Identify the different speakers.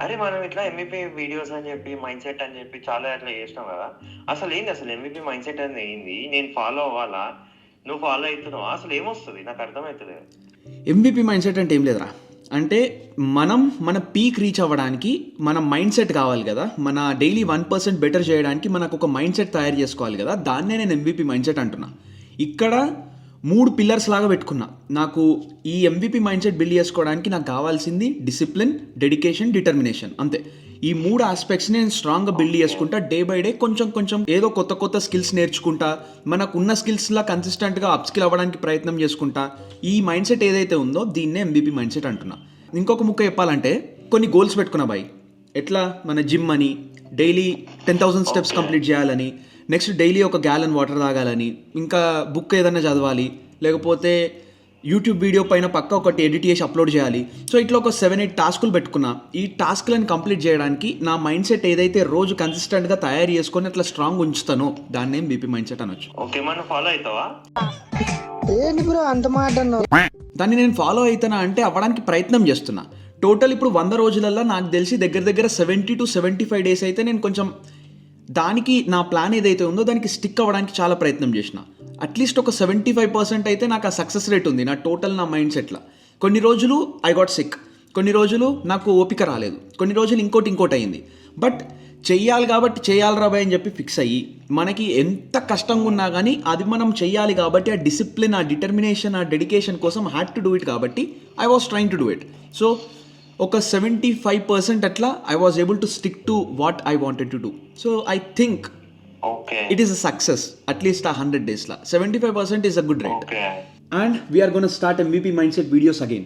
Speaker 1: అరే మనం ఇట్లా ఎంవిపి వీడియోస్ అని చెప్పి, మైండ్ సెట్ అని చెప్పి చాలా అట్లా చేసినాం గదా! అసలేంది అసలు ఎంవిపి మైండ్ సెట్ అనేది ఏంది? నేను ఫాలో అవ్వాలా? నువ్వు ఫాలో అయితున్నావా? అసలేమొస్తది? నాకు అర్థమైతలేదు.
Speaker 2: ఎంవిపి మైండ్ సెట్ అంటే ఏం లేదురా. అంటే మనం మన పీక్ రీచ్ అవ్వడానికి మన మైండ్ సెట్ కావాలి కదా. మన డైలీ 1% బెటర్ చేయడానికి మనకు ఒక మైండ్ సెట్ తయారు చేసుకోవాలి కదా. దాన్నే నేను ఎంవిపి మైండ్ సెట్ అంటున్నా. ఇక్కడ 3 పిల్లర్స్ లాగా పెట్టుకున్నా. నాకు ఈ ఎంవిపి మైండ్ సెట్ బిల్డ్ చేసుకోవడానికి నాకు కావాల్సింది డిసిప్లిన్, డెడికేషన్, డిటర్మినేషన్, అంతే. ఈ 3 ఆస్పెక్ట్స్ని నేను స్ట్రాంగ్గా బిల్డ్ చేసుకుంటా. డే బై డే కొంచెం కొంచెం ఏదో కొత్త కొత్త స్కిల్స్ నేర్చుకుంటా. మనకు ఉన్న స్కిల్స్లా కన్సిస్టెంట్గా అప్స్కిల్ అవ్వడానికి ప్రయత్నం చేసుకుంటా. ఈ మైండ్ సెట్ ఏదైతే ఉందో దీన్నే ఎంవిపి మైండ్ సెట్ అంటున్నా. ఇంకొక ముక్క చెప్పాలంటే కొన్ని గోల్స్ పెట్టుకున్నా బాయ్. ఎట్లా మన జిమ్ అని, డైలీ 10,000 స్టెప్స్ కంప్లీట్ చేయాలని, నెక్స్ట్ డైలీ ఒక గ్యాలన్ వాటర్ తాగాలని, ఇంకా బుక్ ఏదైనా చదవాలి, లేకపోతే యూట్యూబ్ వీడియో పైన పక్క ఒకటి ఎడిట్ చేసి అప్లోడ్ చేయాలి. సో ఇట్లా ఒక 7-8 టాస్కులు పెట్టుకున్నా. ఈ టాస్క్లను కంప్లీట్ చేయడానికి నా మైండ్ సెట్ ఏదైతే రోజు కన్సిస్టెంట్గా తయారు చేసుకొని అట్లా స్ట్రాంగ్ ఉంచుతానో దాన్ని ఎంవిపి మైండ్ సెట్ అనొచ్చు.
Speaker 1: ఓకే, మనం ఫాలో అవుతావా?
Speaker 3: ఏంటి బ్రో అంత మాట అన్నావు?
Speaker 2: దాన్ని నేను ఫాలో అవుతానా అంటే అవ్వడానికి ప్రయత్నం చేస్తున్నా. టోటల్ ఇప్పుడు 100 రోజులలో నాకు తెలిసి దగ్గర దగ్గర 70 to 75 డేస్ అయితే నేను కొంచెం దానికి నా ప్లాన్ ఏదైతే ఉందో దానికి స్టిక్ అవ్వడానికి చాలా ప్రయత్నం చేసిన. అట్లీస్ట్ ఒక 75% అయితే నాకు ఆ సక్సెస్ రేట్ ఉంది నా టోటల్ నా మైండ్ సెట్లో. కొన్ని రోజులు ఐ గాట్ సిక్, కొన్ని రోజులు నాకు ఓపిక రాలేదు, కొన్ని రోజులు ఇంకోటి అయింది. బట్ చెయ్యాలి కాబట్టి చేయాలి రాబాయ్ అని చెప్పి ఫిక్స్ అయ్యి, మనకి ఎంత కష్టంగా ఉన్నా కానీ అది మనం చెయ్యాలి కాబట్టి ఆ డిసిప్లిన్, ఆ డిటర్మినేషన్, ఆ డెడికేషన్ కోసం హ్యాడ్ టు డూ ఇట్ కాబట్టి I was trying to do it. So ఒక 75% అట్లా I was able to stick to what I wanted to do. So I think it is a success. At least ఆ 100 డేస్లో 75% is a good rate.
Speaker 1: Okay.
Speaker 2: And we are going to start MVP mindset videos again.